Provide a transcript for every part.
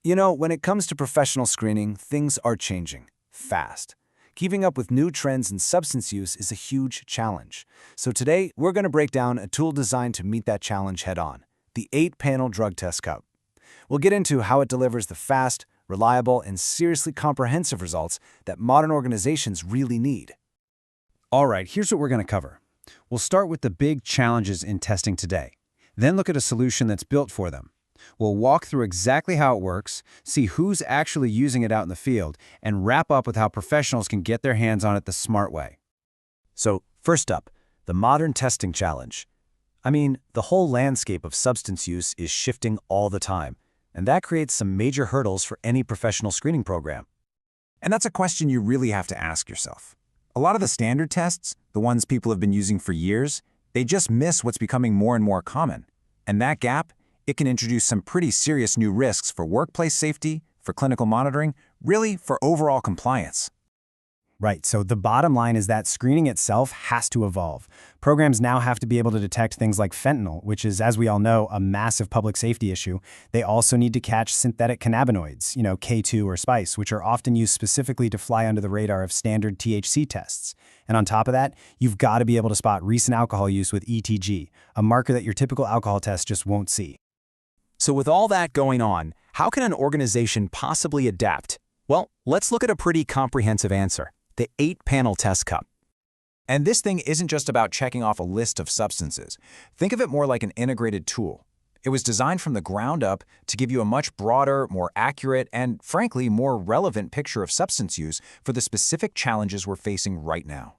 You know, when it comes to professional screening, things are changing fast. Keeping up with new trends in substance use is a huge challenge. So today, we're going to break down a tool designed to meet that challenge head-on, the 8-panel drug test cup. We'll get into how it delivers the fast, reliable, and seriously comprehensive results that modern organizations really need. All right, here's what we're going to cover. We'll start with the big challenges in testing today, then look at a solution that's built for them. We'll walk through exactly how it works, see who's actually using it out in the field, and wrap up with how professionals can get their hands on it the smart way. So, first up, the modern testing challenge. I mean, the whole landscape of substance use is shifting all the time, and that creates some major hurdles for any professional screening program. And that's a question you really have to ask yourself. A lot of the standard tests, the ones people have been using for years, they just miss what's becoming more and more common. And that gap, it can introduce some pretty serious new risks for workplace safety, for clinical monitoring, really for overall compliance. Right, so the bottom line is that screening itself has to evolve. Programs now have to be able to detect things like fentanyl, which is, as we all know, a massive public safety issue. They also need to catch synthetic cannabinoids, K2 or spice, which are often used specifically to fly under the radar of standard THC tests. And on top of that, you've got to be able to spot recent alcohol use with EtG, a marker that your typical alcohol test just won't see. So with all that going on, how can an organization possibly adapt? Well, let's look at a pretty comprehensive answer. The 8-panel test cup. And this thing isn't just about checking off a list of substances. Think of it more like an integrated tool. It was designed from the ground up to give you a much broader, more accurate, and frankly, more relevant picture of substance use for the specific challenges we're facing right now.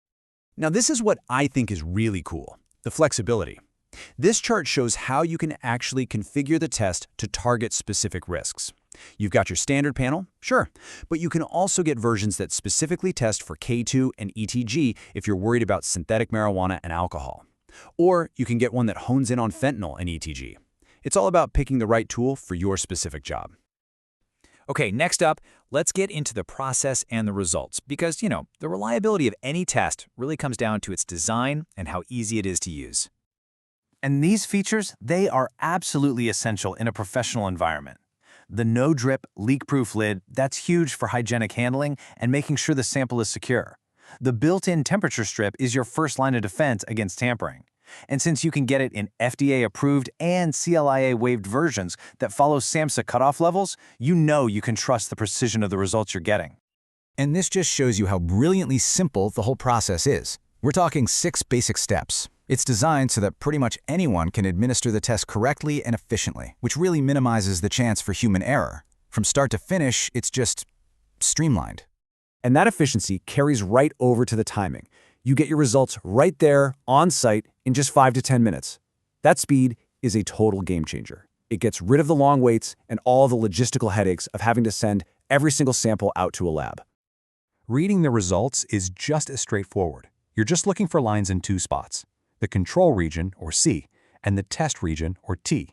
Now, this is what I think is really cool, the flexibility. This chart shows how you can actually configure the test to target specific risks. You've got your standard panel, sure, but you can also get versions that specifically test for K2 and EtG if you're worried about synthetic marijuana and alcohol. Or you can get one that hones in on fentanyl and EtG. It's all about picking the right tool for your specific job. Okay, next up, let's get into the process and the results because, the reliability of any test really comes down to its design and how easy it is to use. And these features, they are absolutely essential in a professional environment. The no-drip, leak-proof lid, that's huge for hygienic handling and making sure the sample is secure. The built-in temperature strip is your first line of defense against tampering. And since you can get it in FDA-approved and CLIA-waived versions that follow SAMHSA cutoff levels, you know you can trust the precision of the results you're getting. And this just shows you how brilliantly simple the whole process is. We're talking 6 basic steps. It's designed so that pretty much anyone can administer the test correctly and efficiently, which really minimizes the chance for human error. From start to finish, it's just streamlined. And that efficiency carries right over to the timing. You get your results right there, on site, in just 5 to 10 minutes. That speed is a total game changer. It gets rid of the long waits and all the logistical headaches of having to send every single sample out to a lab. Reading the results is just as straightforward. You're just looking for lines in 2 spots. The control region, or C, and the test region, or T.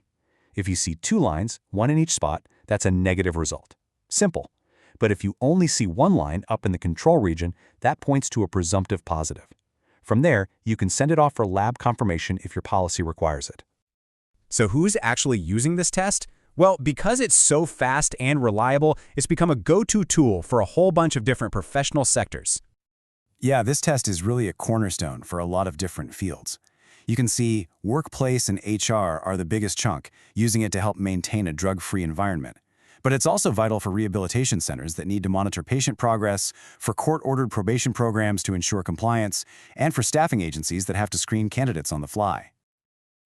If you see 2 lines, one in each spot, that's a negative result. Simple. But if you only see 1 line up in the control region, that points to a presumptive positive. From there, you can send it off for lab confirmation if your policy requires it. So who's actually using this test? Well, because it's so fast and reliable, it's become a go-to tool for a whole bunch of different professional sectors. Yeah, this test is really a cornerstone for a lot of different fields. You can see workplace and HR are the biggest chunk, using it to help maintain a drug-free environment. But it's also vital for rehabilitation centers that need to monitor patient progress, for court-ordered probation programs to ensure compliance, and for staffing agencies that have to screen candidates on the fly.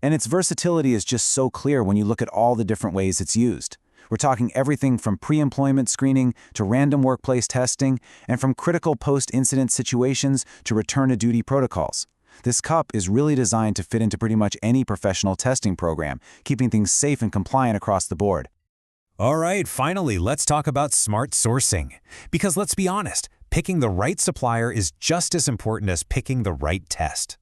And its versatility is just so clear when you look at all the different ways it's used. We're talking everything from pre-employment screening to random workplace testing, and from critical post-incident situations to return-to-duty protocols. This cup is really designed to fit into pretty much any professional testing program, keeping things safe and compliant across the board. All right, finally, let's talk about smart sourcing. Because let's be honest, picking the right supplier is just as important as picking the right test.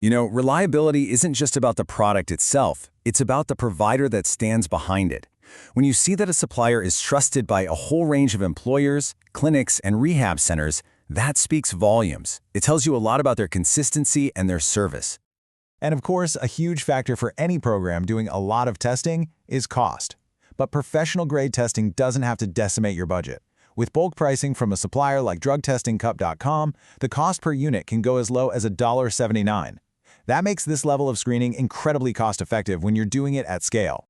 Reliability isn't just about the product itself, it's about the provider that stands behind it. When you see that a supplier is trusted by a whole range of employers, clinics, and rehab centers, that speaks volumes. It tells you a lot about their consistency and their service. And of course, a huge factor for any program doing a lot of testing is cost. But professional-grade testing doesn't have to decimate your budget. With bulk pricing from a supplier like drugtestingcup.com, the cost per unit can go as low as $1.79. That makes this level of screening incredibly cost-effective when you're doing it at scale.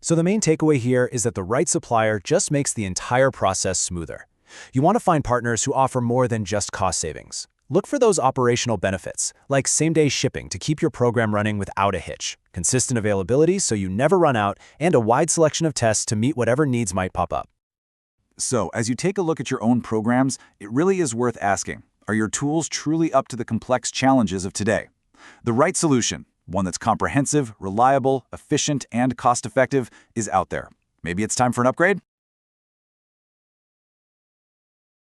So the main takeaway here is that the right supplier just makes the entire process smoother. You want to find partners who offer more than just cost savings. Look for those operational benefits, like same-day shipping to keep your program running without a hitch, consistent availability so you never run out, and a wide selection of tests to meet whatever needs might pop up. So, as you take a look at your own programs, it really is worth asking, are your tools truly up to the complex challenges of today? The right solution, one that's comprehensive, reliable, efficient, and cost-effective, is out there. Maybe it's time for an upgrade?